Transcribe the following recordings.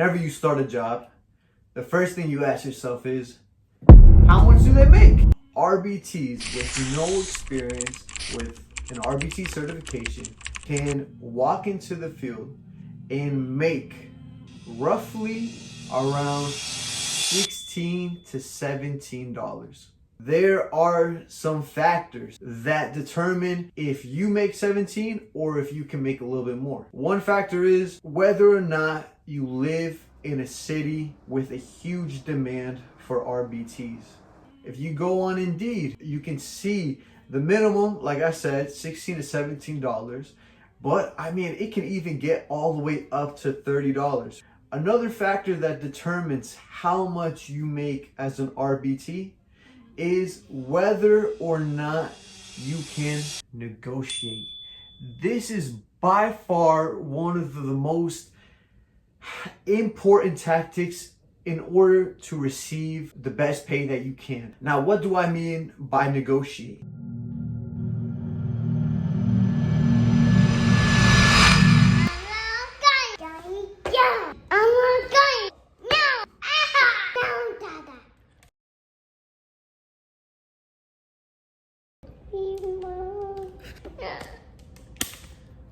Whenever you start a job, the first thing you ask yourself is, how much do they make? RBTs with no experience, with an RBT certification, can walk into the field and make roughly around $16 to $17. There are some factors that determine if you make 17 or if you can make a little bit more. One factor is whether or not you live in a city with a huge demand for RBTs. If you go on Indeed, you can see the minimum, like I said, $16 to $17. But I mean, it can even get all the way up to $30. Another factor that determines how much you make as an RBT is whether or not you can negotiate. This is by far one of the most important tactics in order to receive the best pay that you can. Now, what do I mean by negotiate?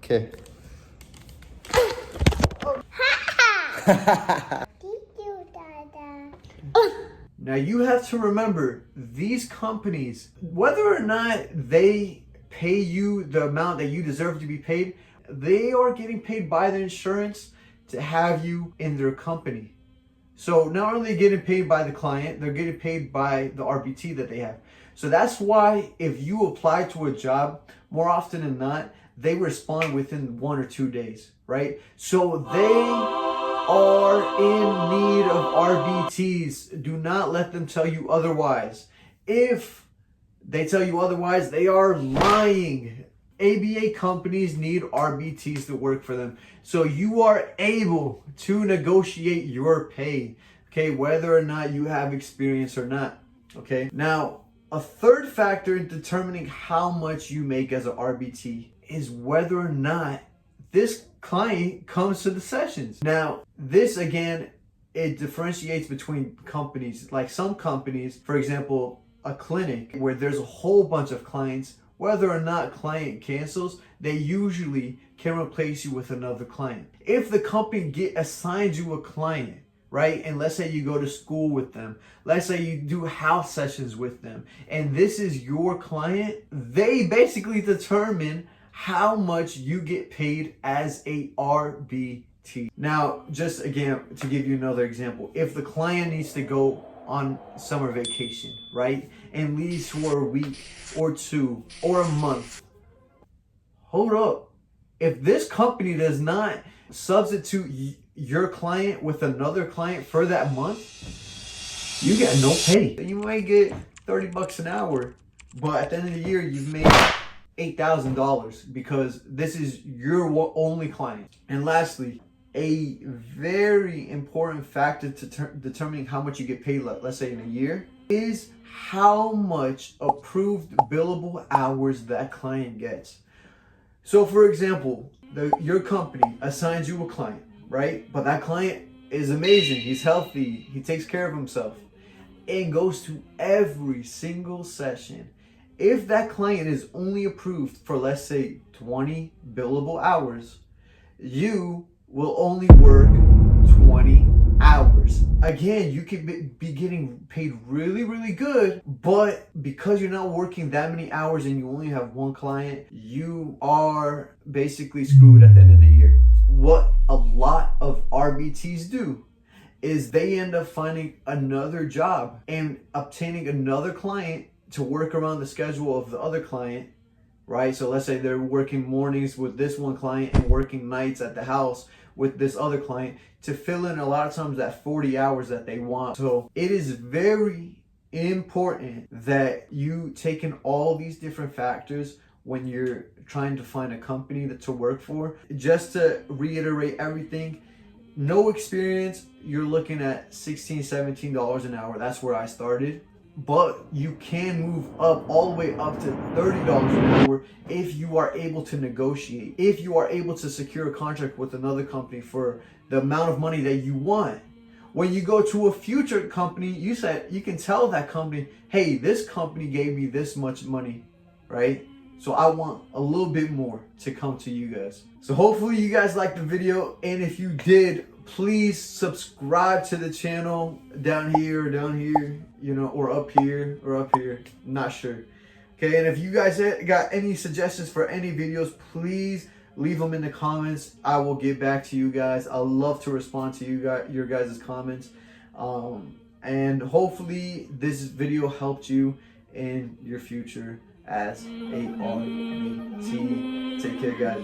Okay. Now you have to remember, these companies, whether or not they pay you the amount that you deserve to be paid, they are getting paid by the insurance to have you in their company. So not only getting paid by the client, they're getting paid by the RBT that they have. So that's why if you apply to a job, more often than not, they respond within 1 or 2 days, right? So they are in need of RBTs. Do not let them tell you otherwise. If they tell you otherwise, they are lying. ABA companies need RBTs to work for them. So you are able to negotiate your pay, okay, whether or not you have experience or not, okay? Now, a third factor in determining how much you make as an RBT is whether or not this client comes to the sessions. Now, this again, it differentiates between companies. Like some companies, for example, a clinic where there's a whole bunch of clients, whether or not client cancels, they usually can replace you with another client. If the company assigns you a client, right? And let's say you go to school with them. Let's say you do house sessions with them. And this is your client. They basically determine how much you get paid as a RBT. Now, just again, to give you another example, if the client needs to go on summer vacation, right? And leaves for a week or 2 or a month. Hold up. If this company does not substitute your client with another client for that month, you get no pay. You might get $30 an hour, but at the end of the year, you've made $8,000 because this is your only client. And lastly, a very important factor to determining how much you get paid, let's say in a year, is how much approved billable hours that client gets. So for example, your company assigns you a client, right? But that client is amazing. He's healthy. He takes care of himself and goes to every single session. If that client is only approved for, let's say, 20 billable hours, you will only work 20 hours. Again, you could be getting paid really, really good, but because you're not working that many hours and you only have one client, you are basically screwed at the end of the year. What a lot of RBTs do is they end up finding another job and obtaining another client to work around the schedule of the other client, right? So let's say they're working mornings with this one client and working nights at the house with this other client to fill in a lot of times that 40 hours that they want. So it is very important that you take in all these different factors when you're trying to find a company to work for. Just to reiterate everything, no experience, you're looking at $16, $17 an hour. That's where I started. but you can move up all the way up to $30 an hour if you are able to negotiate, if you are able to secure a contract with another company for the amount of money that you want. When you go to a future company, you can tell that company, hey, this company gave me this much money, right? So I want a little bit more to come to you guys. So hopefully you guys liked the video, and if you did, please subscribe to the channel down here, you know, or up here, I'm not sure. Okay, and if you guys got any suggestions for any videos, please leave them in the comments. I will get back to you guys. I love to respond to your guys' comments. And hopefully this video helped you in your future as a RNT. Take care, guys.